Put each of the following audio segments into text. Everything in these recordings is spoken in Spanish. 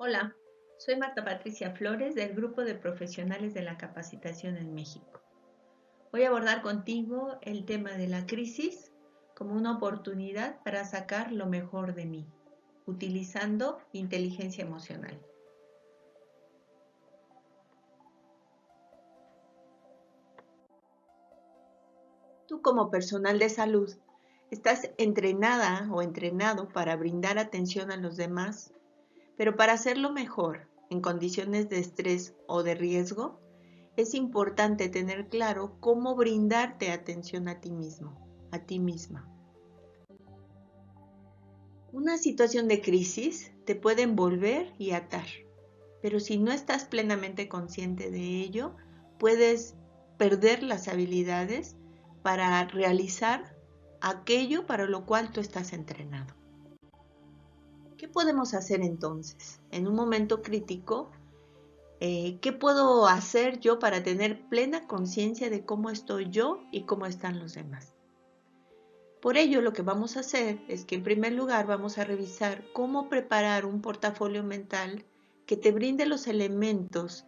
Hola, soy Marta Patricia Flores del Grupo de Profesionales de la Capacitación en México. Voy a abordar contigo el tema de la crisis como una oportunidad para sacar lo mejor de mí, utilizando inteligencia emocional. Tú como personal de salud, ¿estás entrenada o entrenado para brindar atención a los demás? Pero para hacerlo mejor, en condiciones de estrés o de riesgo, es importante tener claro cómo brindarte atención a ti mismo, a ti misma. Una situación de crisis te puede envolver y atar, pero si no estás plenamente consciente de ello, puedes perder las habilidades para realizar aquello para lo cual tú estás entrenado. ¿Qué podemos hacer entonces? En un momento crítico, ¿qué puedo hacer yo para tener plena conciencia de cómo estoy yo y cómo están los demás? Por ello, lo que vamos a hacer es que en primer lugar vamos a revisar cómo preparar un portafolio mental que te brinde los elementos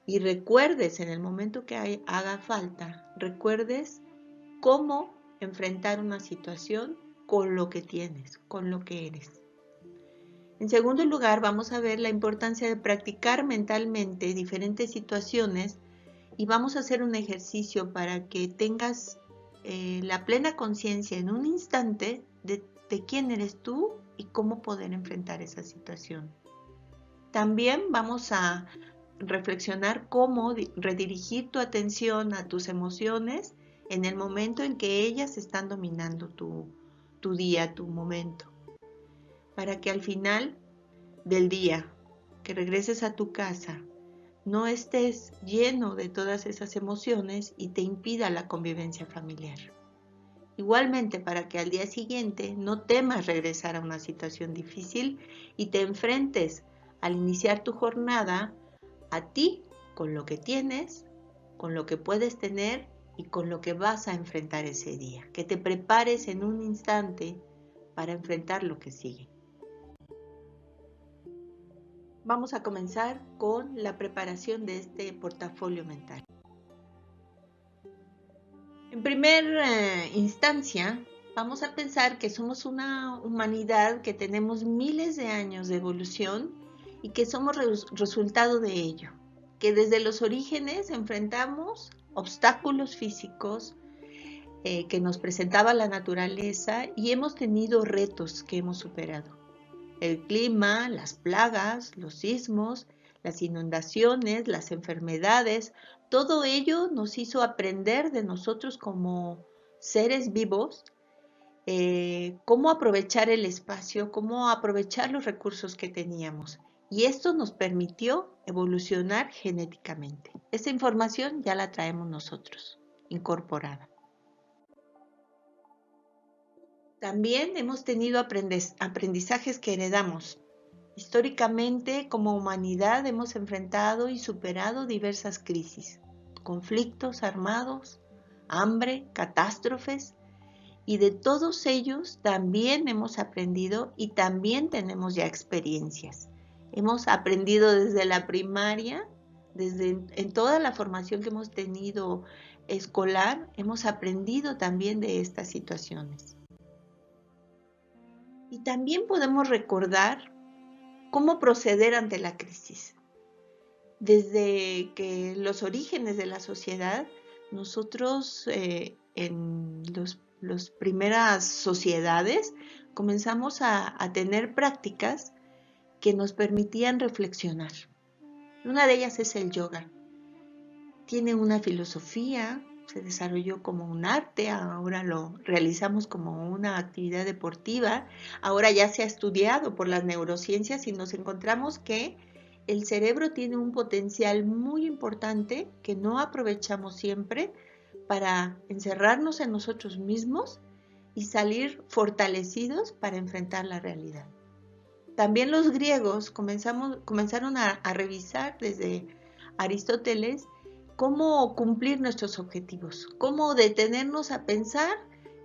y recuerdes en el momento que haga falta, recuerdes cómo enfrentar una situación con lo que tienes, con lo que eres. En segundo lugar, vamos a ver la importancia de practicar mentalmente diferentes situaciones y vamos a hacer un ejercicio para que tengas la plena conciencia en un instante de quién eres tú y cómo poder enfrentar esa situación. También vamos a reflexionar cómo redirigir tu atención a tus emociones en el momento en que ellas están dominando tu día, tu momento, para que al final del día, que regreses a tu casa, no estés lleno de todas esas emociones y te impida la convivencia familiar. Igualmente, para que al día siguiente no temas regresar a una situación difícil y te enfrentes al iniciar tu jornada a ti con lo que tienes, con lo que puedes tener y con lo que vas a enfrentar ese día. Que te prepares en un instante para enfrentar lo que sigue. Vamos a comenzar con la preparación de este portafolio mental. En primera instancia, vamos a pensar que somos una humanidad que tenemos miles de años de evolución y que somos resultado de ello, que desde los orígenes enfrentamos obstáculos físicos que nos presentaba la naturaleza y hemos tenido retos que hemos superado. El clima, las plagas, los sismos, las inundaciones, las enfermedades, todo ello nos hizo aprender de nosotros como seres vivos, cómo aprovechar el espacio, cómo aprovechar los recursos que teníamos. Y esto nos permitió evolucionar genéticamente. Esa información ya la traemos nosotros, incorporada. También hemos tenido aprendizajes que heredamos. Históricamente, como humanidad, hemos enfrentado y superado diversas crisis, conflictos armados, hambre, catástrofes, y de todos ellos también hemos aprendido y también tenemos ya experiencias. Hemos aprendido desde la primaria, en toda la formación que hemos tenido escolar, hemos aprendido también de estas situaciones. Y también podemos recordar cómo proceder ante la crisis. Desde que los orígenes de la sociedad, nosotros en las primeras sociedades comenzamos a tener prácticas que nos permitían reflexionar. Una de ellas es el yoga. Tiene una filosofía, se desarrolló como un arte, ahora lo realizamos como una actividad deportiva, ahora ya se ha estudiado por las neurociencias y nos encontramos que el cerebro tiene un potencial muy importante que no aprovechamos siempre para encerrarnos en nosotros mismos y salir fortalecidos para enfrentar la realidad. También los griegos comenzaron a revisar desde Aristóteles cómo cumplir nuestros objetivos, cómo detenernos a pensar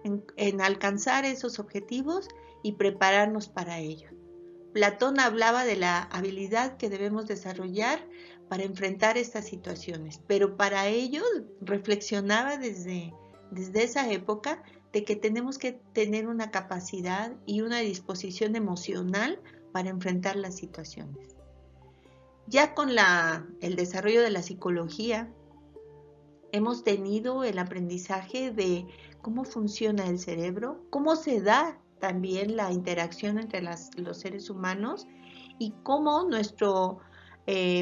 en alcanzar esos objetivos y prepararnos para ello. Platón hablaba de la habilidad que debemos desarrollar para enfrentar estas situaciones, pero para ello reflexionaba desde esa época de que tenemos que tener una capacidad y una disposición emocional para enfrentar las situaciones. Ya con el desarrollo de la psicología, hemos tenido el aprendizaje de cómo funciona el cerebro, cómo se da también la interacción entre los seres humanos y cómo nuestro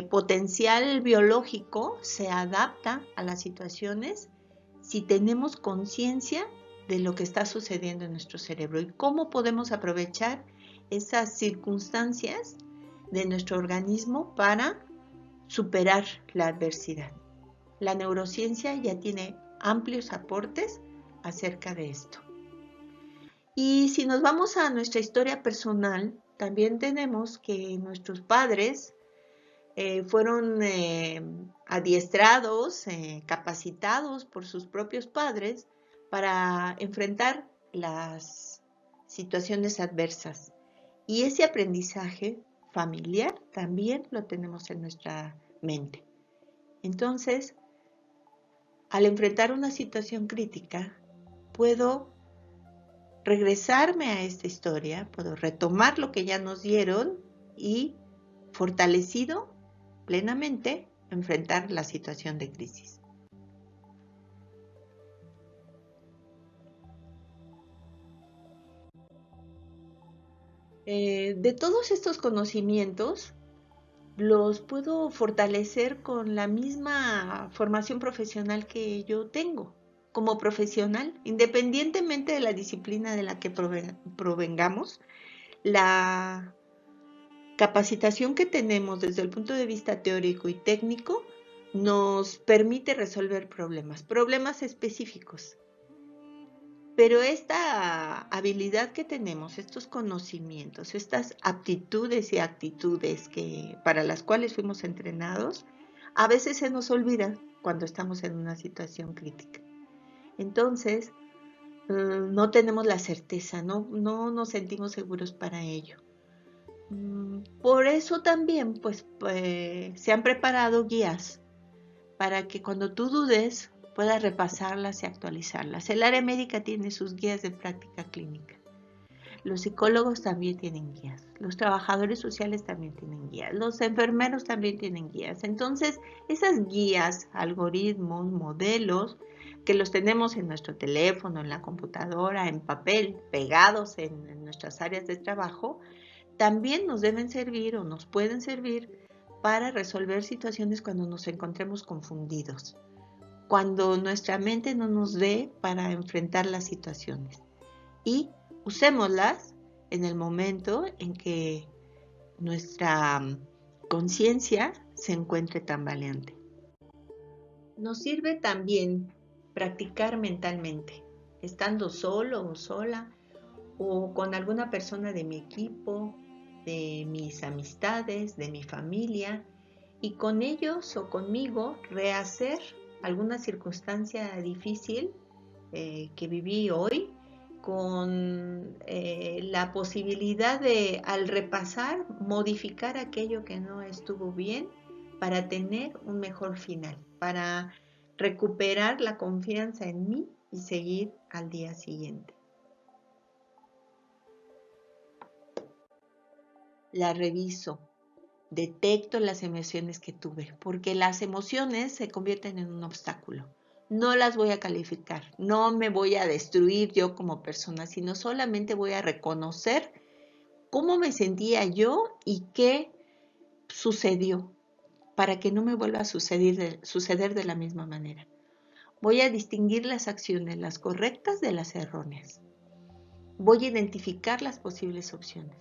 potencial biológico se adapta a las situaciones si tenemos conciencia de lo que está sucediendo en nuestro cerebro y cómo podemos aprovechar esas circunstancias de nuestro organismo para superar la adversidad. La neurociencia ya tiene amplios aportes acerca de esto. Y si nos vamos a nuestra historia personal, también tenemos que nuestros padres fueron adiestrados, capacitados por sus propios padres para enfrentar las situaciones adversas. Y ese aprendizaje familiar también lo tenemos en nuestra mente. Entonces, al enfrentar una situación crítica, puedo regresarme a esta historia, puedo retomar lo que ya nos dieron y, fortalecido plenamente, enfrentar la situación de crisis. De todos estos conocimientos, los puedo fortalecer con la misma formación profesional que yo tengo como profesional, independientemente de la disciplina de la que provengamos. La capacitación que tenemos desde el punto de vista teórico y técnico nos permite resolver problemas específicos. Pero esta habilidad que tenemos, estos conocimientos, estas aptitudes y actitudes para las cuales fuimos entrenados, a veces se nos olvida cuando estamos en una situación crítica. Entonces, no tenemos la certeza, no nos sentimos seguros para ello. Por eso también se han preparado guías para que cuando tú dudes puedas repasarlas y actualizarlas. El área médica tiene sus guías de práctica clínica. Los psicólogos también tienen guías. Los trabajadores sociales también tienen guías. Los enfermeros también tienen guías. Entonces, esas guías, algoritmos, modelos, que los tenemos en nuestro teléfono, en la computadora, en papel, pegados en nuestras áreas de trabajo, también nos deben servir o nos pueden servir para resolver situaciones cuando nos encontremos confundidos, cuando nuestra mente no nos dé para enfrentar las situaciones. Y usémoslas en el momento en que nuestra conciencia se encuentre tambaleante. Nos sirve también practicar mentalmente, estando solo o sola o con alguna persona de mi equipo, de mis amistades, de mi familia, y con ellos o conmigo rehacer alguna circunstancia difícil que viví hoy, con la posibilidad de, al repasar, modificar aquello que no estuvo bien para tener un mejor final, para recuperar la confianza en mí y seguir al día siguiente. La reviso, detecto las emociones que tuve, porque las emociones se convierten en un obstáculo. No las voy a calificar, no me voy a destruir yo como persona, sino solamente voy a reconocer cómo me sentía yo y qué sucedió para que no me vuelva a suceder de la misma manera. Voy a distinguir las acciones, las correctas de las erróneas. Voy a identificar las posibles opciones.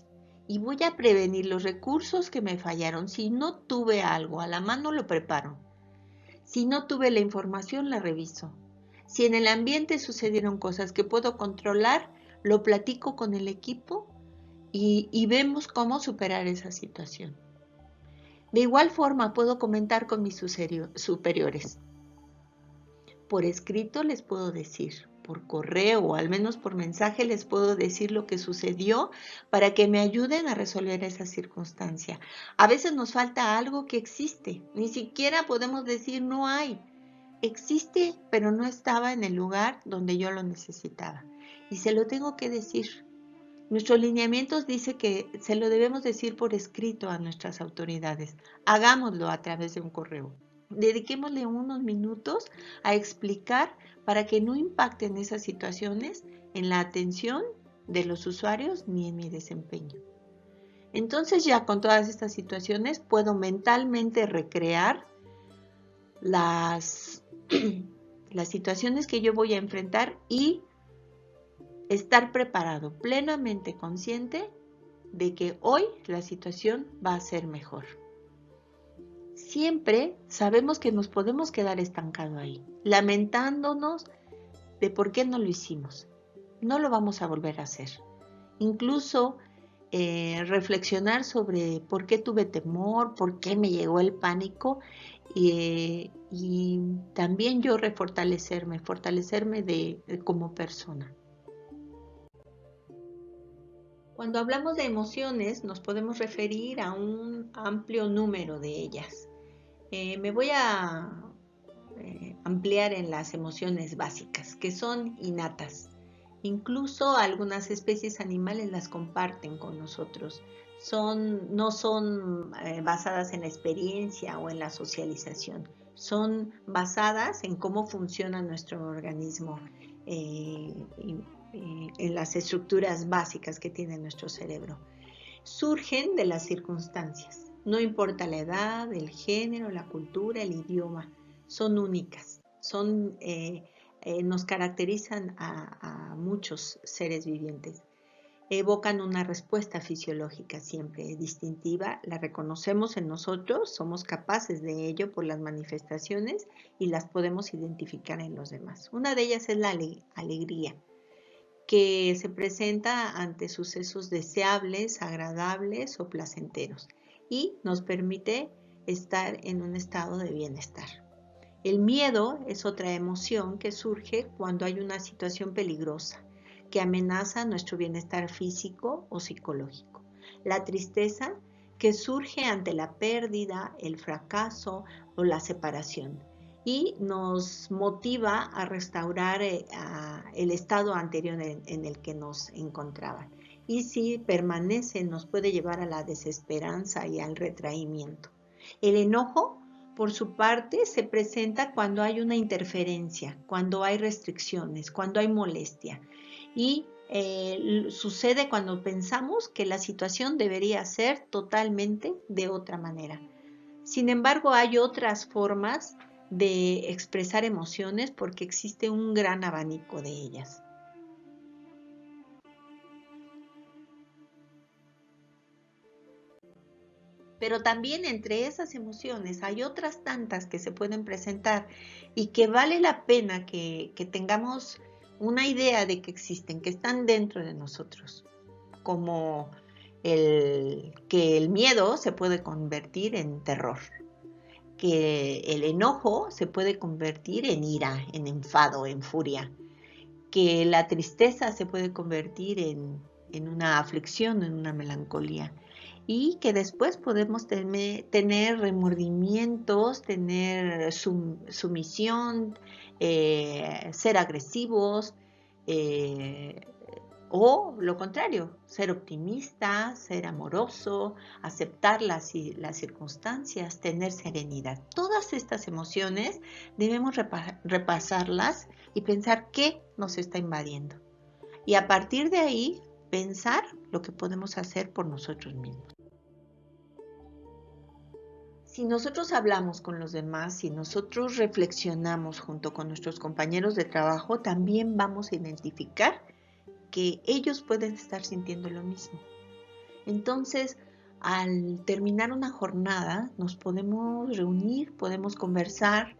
Y voy a prevenir los recursos que me fallaron. Si no tuve algo a la mano, lo preparo. Si no tuve la información, la reviso. Si en el ambiente sucedieron cosas que puedo controlar, lo platico con el equipo y vemos cómo superar esa situación. De igual forma, puedo comentar con mis superiores. Por escrito les puedo decir, por correo o al menos por mensaje les puedo decir lo que sucedió para que me ayuden a resolver esa circunstancia. A veces nos falta algo que existe, ni siquiera podemos decir no hay. Existe, pero no estaba en el lugar donde yo lo necesitaba. Y se lo tengo que decir. Nuestros lineamientos dice que se lo debemos decir por escrito a nuestras autoridades. Hagámoslo a través de un correo. Dediquémosle unos minutos a explicar para que no impacten esas situaciones en la atención de los usuarios ni en mi desempeño. Entonces ya con todas estas situaciones puedo mentalmente recrear las situaciones que yo voy a enfrentar y estar preparado, plenamente consciente de que hoy la situación va a ser mejor. Siempre sabemos que nos podemos quedar estancados ahí, lamentándonos de por qué no lo hicimos. No lo vamos a volver a hacer. Incluso reflexionar sobre por qué tuve temor, por qué me llegó el pánico y también yo fortalecerme como persona. Cuando hablamos de emociones nos podemos referir a un amplio número de ellas. Me voy a ampliar en las emociones básicas, que son innatas. Incluso algunas especies animales las comparten con nosotros. No son basadas en la experiencia o en la socialización. Son basadas en cómo funciona nuestro organismo, en las estructuras básicas que tiene nuestro cerebro. Surgen de las circunstancias. No importa la edad, el género, la cultura, el idioma, son únicas, nos caracterizan a muchos seres vivientes. Evocan una respuesta fisiológica siempre distintiva, la reconocemos en nosotros, somos capaces de ello por las manifestaciones y las podemos identificar en los demás. Una de ellas es la alegría, que se presenta ante sucesos deseables, agradables o placenteros y nos permite estar en un estado de bienestar. El miedo es otra emoción que surge cuando hay una situación peligrosa que amenaza nuestro bienestar físico o psicológico. La tristeza que surge ante la pérdida, el fracaso o la separación y nos motiva a restaurar el estado anterior en el que nos encontraban. Y si permanece, nos puede llevar a la desesperanza y al retraimiento. El enojo, por su parte, se presenta cuando hay una interferencia, cuando hay restricciones, cuando hay molestia. Y sucede cuando pensamos que la situación debería ser totalmente de otra manera. Sin embargo, hay otras formas de expresar emociones porque existe un gran abanico de ellas. Pero también entre esas emociones hay otras tantas que se pueden presentar y que vale la pena que tengamos una idea de que existen, que están dentro de nosotros, como que el miedo se puede convertir en terror, que el enojo se puede convertir en ira, en enfado, en furia, que la tristeza se puede convertir en una aflicción, en una melancolía, y que después podemos tener remordimientos, tener sumisión, ser agresivos, o lo contrario, ser optimista, ser amoroso, aceptar las circunstancias, tener serenidad. Todas estas emociones debemos repasarlas y pensar qué nos está invadiendo. Y a partir de ahí, pensar lo que podemos hacer por nosotros mismos. Si nosotros hablamos con los demás, si nosotros reflexionamos junto con nuestros compañeros de trabajo, también vamos a identificar que ellos pueden estar sintiendo lo mismo. Entonces, al terminar una jornada, nos podemos reunir, podemos conversar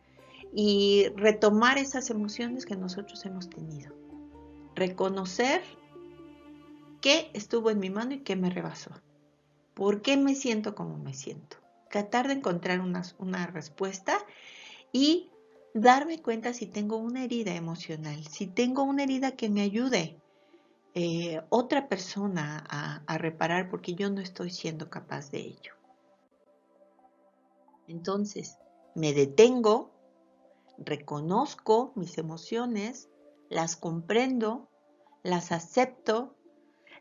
y retomar esas emociones que nosotros hemos tenido. Reconocer qué estuvo en mi mano y qué me rebasó. ¿Por qué me siento como me siento? Tratar de encontrar una respuesta y darme cuenta si tengo una herida emocional, si tengo una herida que me ayude otra persona a reparar porque yo no estoy siendo capaz de ello. Entonces, me detengo, reconozco mis emociones, las comprendo, las acepto,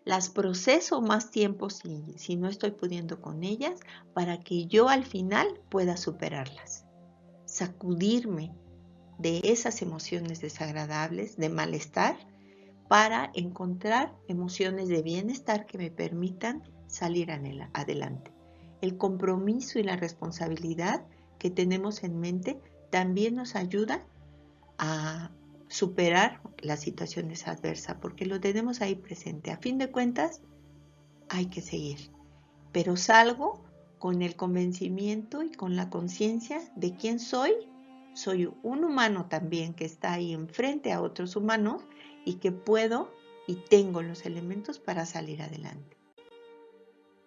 las proceso más tiempo si no estoy pudiendo con ellas para que yo al final pueda superarlas. Sacudirme de esas emociones desagradables, de malestar, para encontrar emociones de bienestar que me permitan salir adelante. El compromiso y la responsabilidad que tenemos en mente también nos ayuda a superar las situaciones adversas, porque lo tenemos ahí presente. A fin de cuentas, hay que seguir, pero salgo con el convencimiento y con la conciencia de quién soy. Soy un humano también que está ahí enfrente a otros humanos y que puedo y tengo los elementos para salir adelante.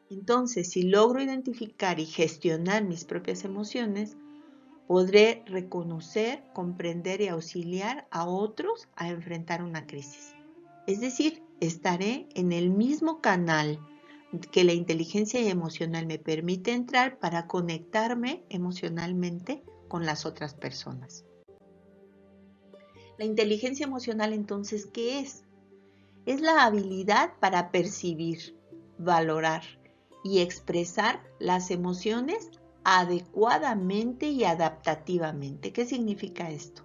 Entonces, si logro identificar y gestionar mis propias emociones, podré reconocer, comprender y auxiliar a otros a enfrentar una crisis. Es decir, estaré en el mismo canal que la inteligencia emocional me permite entrar para conectarme emocionalmente con las otras personas. La inteligencia emocional, entonces, ¿qué es? Es la habilidad para percibir, valorar y expresar las emociones adecuadamente y adaptativamente. ¿Qué significa esto?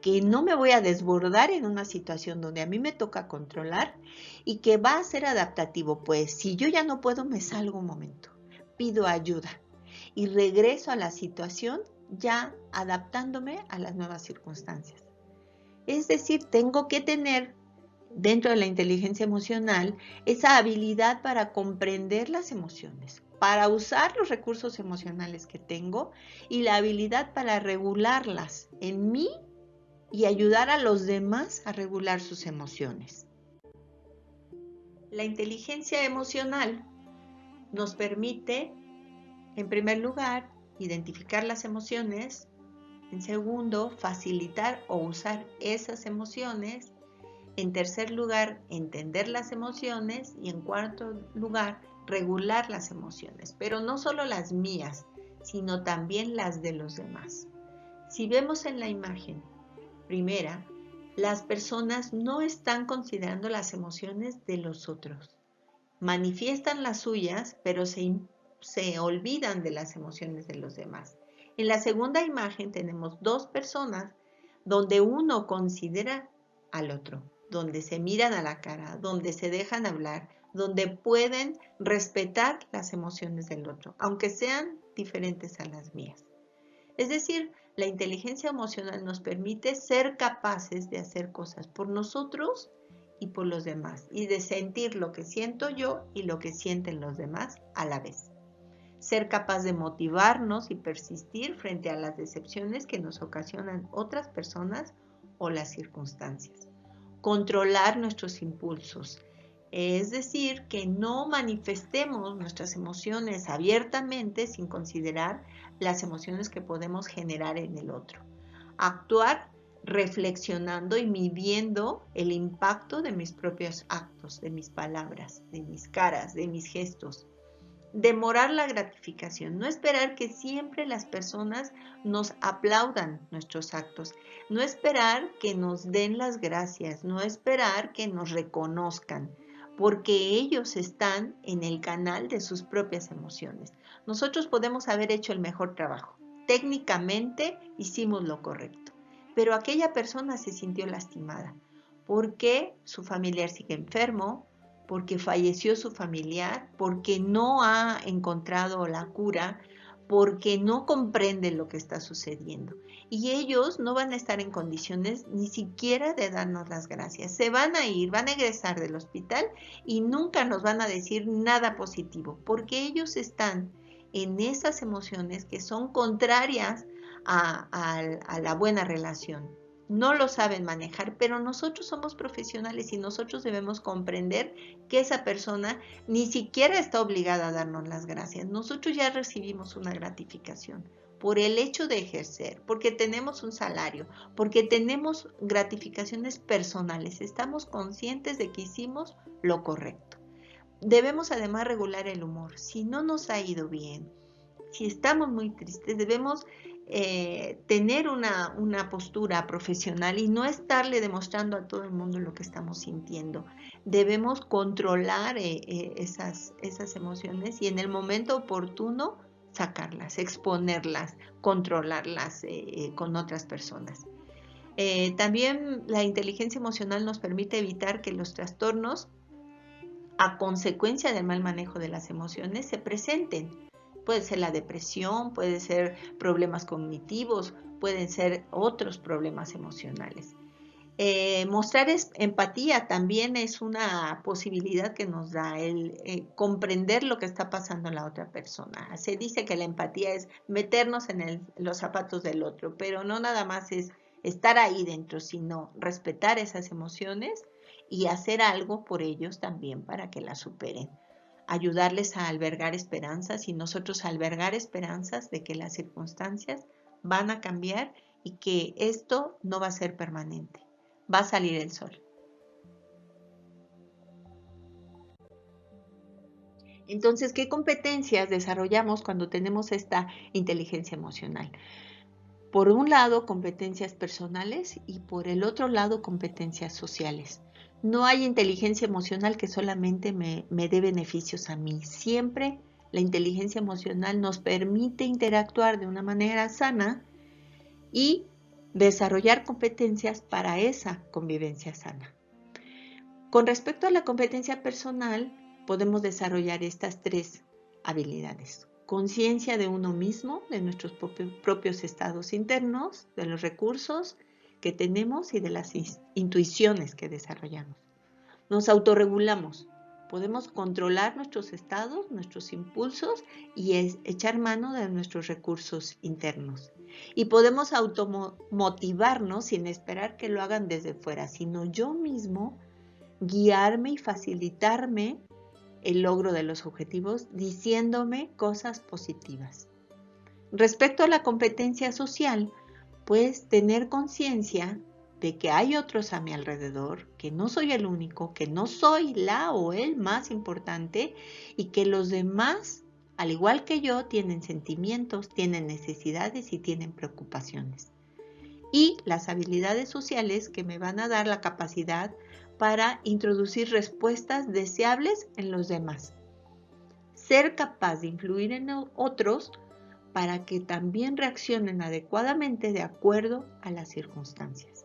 Que no me voy a desbordar en una situación donde a mí me toca controlar y que va a ser adaptativo. Pues si yo ya no puedo, me salgo un momento, pido ayuda y regreso a la situación ya adaptándome a las nuevas circunstancias. Es decir, tengo que tener dentro de la inteligencia emocional esa habilidad para comprender las emociones, para usar los recursos emocionales que tengo y la habilidad para regularlas en mí y ayudar a los demás a regular sus emociones. La inteligencia emocional nos permite, en primer lugar, identificar las emociones, en segundo, facilitar o usar esas emociones, en tercer lugar, entender las emociones y en cuarto lugar, regular las emociones, pero no solo las mías, sino también las de los demás. Si vemos en la imagen primera, las personas no están considerando las emociones de los otros. Manifiestan las suyas, pero se olvidan de las emociones de los demás. En la segunda imagen tenemos dos personas donde uno considera al otro, donde se miran a la cara, donde se dejan hablar, donde pueden respetar las emociones del otro, aunque sean diferentes a las mías. Es decir, la inteligencia emocional nos permite ser capaces de hacer cosas por nosotros y por los demás, y de sentir lo que siento yo y lo que sienten los demás a la vez. Ser capaz de motivarnos y persistir frente a las decepciones que nos ocasionan otras personas o las circunstancias. Controlar nuestros impulsos, es decir, que no manifestemos nuestras emociones abiertamente sin considerar las emociones que podemos generar en el otro. Actuar reflexionando y midiendo el impacto de mis propios actos, de mis palabras, de mis caras, de mis gestos. Demorar la gratificación, no esperar que siempre las personas nos aplaudan nuestros actos, no esperar que nos den las gracias, no esperar que nos reconozcan, porque ellos están en el canal de sus propias emociones. Nosotros podemos haber hecho el mejor trabajo, técnicamente hicimos lo correcto, pero aquella persona se sintió lastimada porque su familiar sigue enfermo, porque falleció su familiar, porque no ha encontrado la cura, porque no comprenden lo que está sucediendo. Y ellos no van a estar en condiciones ni siquiera de darnos las gracias. Se van a ir, van a egresar del hospital y nunca nos van a decir nada positivo, porque ellos están en esas emociones que son contrarias a la buena relación. No lo saben manejar, pero nosotros somos profesionales y nosotros debemos comprender que esa persona ni siquiera está obligada a darnos las gracias. Nosotros ya recibimos una gratificación. por el hecho de ejercer, porque tenemos un salario, porque tenemos gratificaciones personales, estamos conscientes de que hicimos lo correcto. Debemos además regular el humor. Si no nos ha ido bien, si estamos muy tristes, debemos tener una postura profesional y no estarle demostrando a todo el mundo lo que estamos sintiendo. Debemos controlar esas emociones y en el momento oportuno sacarlas, exponerlas, controlarlas con otras personas. También la inteligencia emocional nos permite evitar que los trastornos a consecuencia del mal manejo de las emociones se presenten. Puede ser la depresión, puede ser problemas cognitivos, pueden ser otros problemas emocionales. Mostrar empatía también es una posibilidad que nos da el comprender lo que está pasando en la otra persona. Se dice que la empatía es meternos en los zapatos del otro, pero no nada más es estar ahí dentro, sino respetar esas emociones y hacer algo por ellos también para que las superen. Ayudarles a albergar esperanzas y nosotros albergar esperanzas de que las circunstancias van a cambiar y que esto no va a ser permanente. Va a salir el sol. Entonces, ¿qué competencias desarrollamos cuando tenemos esta inteligencia emocional? Por un lado, competencias personales y por el otro lado, competencias sociales. No hay inteligencia emocional que solamente me dé beneficios a mí. Siempre la inteligencia emocional nos permite interactuar de una manera sana y desarrollar competencias para esa convivencia sana. Con respecto a la competencia personal, podemos desarrollar estas tres habilidades. Conciencia de uno mismo, de nuestros propios estados internos, de los recursos que tenemos y de las intuiciones que desarrollamos. Nos autorregulamos. Podemos controlar nuestros estados, nuestros impulsos y echar mano de nuestros recursos internos. Y podemos automotivarnos sin esperar que lo hagan desde fuera, sino yo mismo guiarme y facilitarme el logro de los objetivos diciéndome cosas positivas. Respecto a la competencia social, pues tener conciencia de que hay otros a mi alrededor, que no soy el único, que no soy la o el más importante y que los demás, al igual que yo, tienen sentimientos, tienen necesidades y tienen preocupaciones. Y las habilidades sociales que me van a dar la capacidad para introducir respuestas deseables en los demás. Ser capaz de influir en otros para que también reaccionen adecuadamente de acuerdo a las circunstancias.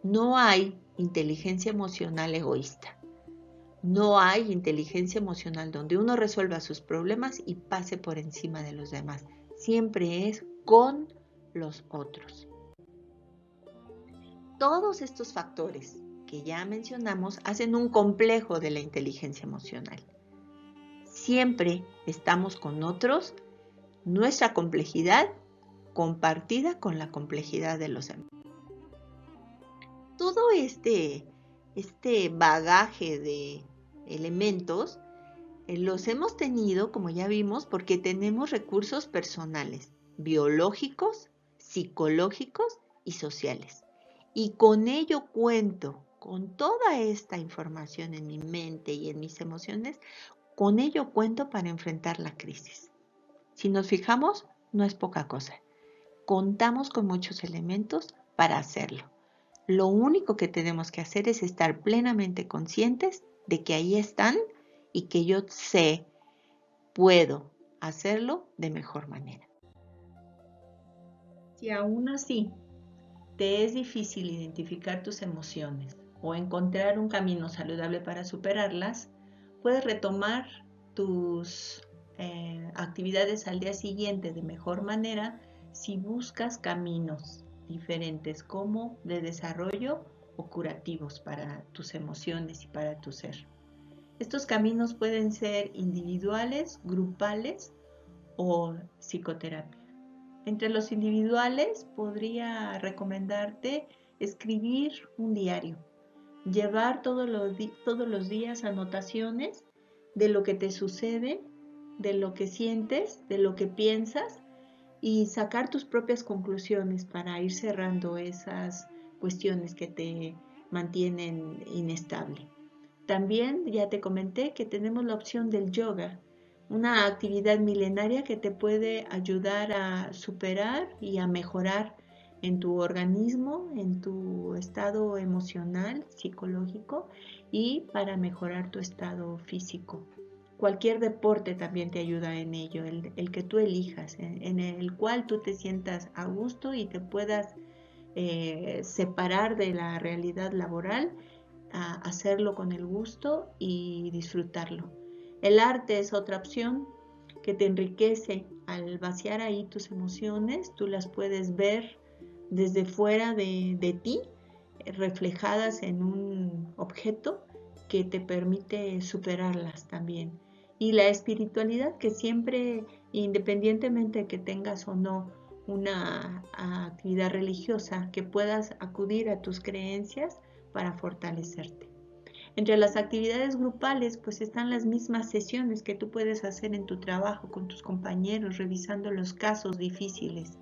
No hay inteligencia emocional egoísta. No hay inteligencia emocional donde uno resuelva sus problemas y pase por encima de los demás. Siempre es con los otros. Todos estos factores que ya mencionamos hacen un complejo de la inteligencia emocional. Siempre estamos con otros, nuestra complejidad compartida con la complejidad de los demás. Todo este bagaje de elementos los hemos tenido, como ya vimos, porque tenemos recursos personales, biológicos, psicológicos y sociales. Y con ello cuento, con toda esta información en mi mente y en mis emociones, con ello cuento para enfrentar la crisis. Si nos fijamos, no es poca cosa. Contamos con muchos elementos para hacerlo. Lo único que tenemos que hacer es estar plenamente conscientes de que ahí están y que yo puedo hacerlo de mejor manera. Si aún así te es difícil identificar tus emociones o encontrar un camino saludable para superarlas, puedes retomar tus actividades al día siguiente de mejor manera si buscas caminos diferentes como de desarrollo o curativos para tus emociones y para tu ser. Estos caminos pueden ser individuales, grupales o psicoterapia. Entre los individuales podría recomendarte escribir un diario, llevar todos los días anotaciones de lo que te sucede, de lo que sientes, de lo que piensas y sacar tus propias conclusiones para ir cerrando esas cuestiones que te mantienen inestable. También ya te comenté que tenemos la opción del yoga, una actividad milenaria que te puede ayudar a superar y a mejorar en tu organismo, en tu estado emocional, psicológico y para mejorar tu estado físico. Cualquier deporte también te ayuda en ello, el que tú elijas, en el cual tú te sientas a gusto y te puedas separar de la realidad laboral, a hacerlo con el gusto y disfrutarlo. El arte es otra opción que te enriquece al vaciar ahí tus emociones, tú las puedes ver desde fuera de ti, reflejadas en un objeto que te permite superarlas también. Y la espiritualidad, que siempre, independientemente de que tengas o no una actividad religiosa, que puedas acudir a tus creencias para fortalecerte. Entre las actividades grupales, pues están las mismas sesiones que tú puedes hacer en tu trabajo con tus compañeros, revisando los casos difíciles.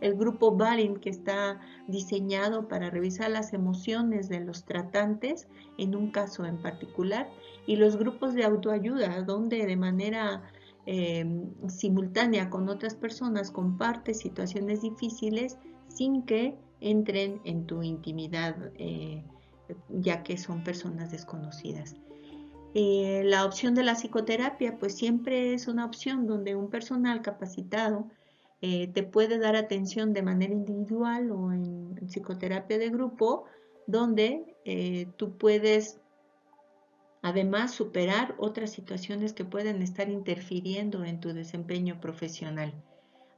El grupo Barin, que está diseñado para revisar las emociones de los tratantes en un caso en particular, y los grupos de autoayuda, donde de manera simultánea con otras personas compartes situaciones difíciles sin que entren en tu intimidad, ya que son personas desconocidas. La opción de la psicoterapia, pues siempre es una opción donde un personal capacitado te puede dar atención de manera individual o en psicoterapia de grupo, donde tú puedes además superar otras situaciones que pueden estar interfiriendo en tu desempeño profesional.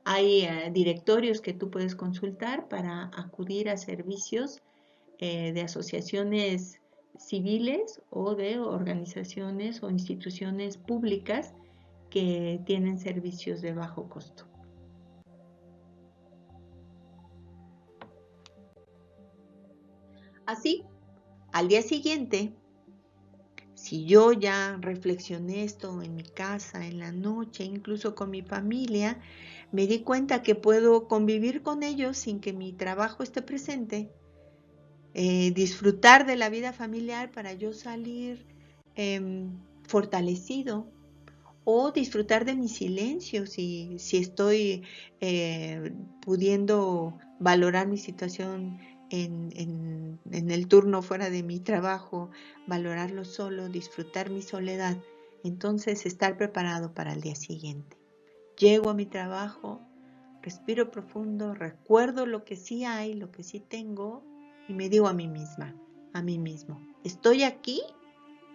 Hay directorios que tú puedes consultar para acudir a servicios de asociaciones civiles o de organizaciones o instituciones públicas que tienen servicios de bajo costo. Así, al día siguiente, si yo ya reflexioné esto en mi casa, en la noche, incluso con mi familia, me di cuenta que puedo convivir con ellos sin que mi trabajo esté presente, disfrutar de la vida familiar para yo salir fortalecido, o disfrutar de mi silencio si estoy pudiendo valorar mi situación en el turno fuera de mi trabajo, valorarlo solo, disfrutar mi soledad, entonces estar preparado para el día siguiente. Llego a mi trabajo, respiro profundo, recuerdo lo que sí hay, lo que sí tengo y me digo a mí misma, a mí mismo, estoy aquí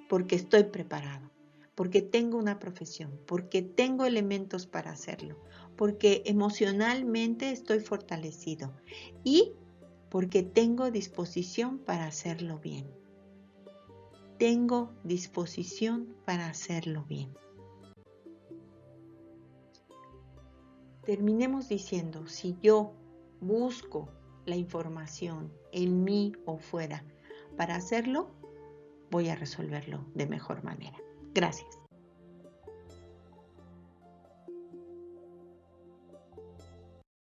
porque estoy preparado, porque tengo una profesión, porque tengo elementos para hacerlo, porque emocionalmente estoy fortalecido y porque tengo disposición para hacerlo bien. Tengo disposición para hacerlo bien. Terminemos diciendo, si yo busco la información en mí o fuera para hacerlo, voy a resolverlo de mejor manera. Gracias.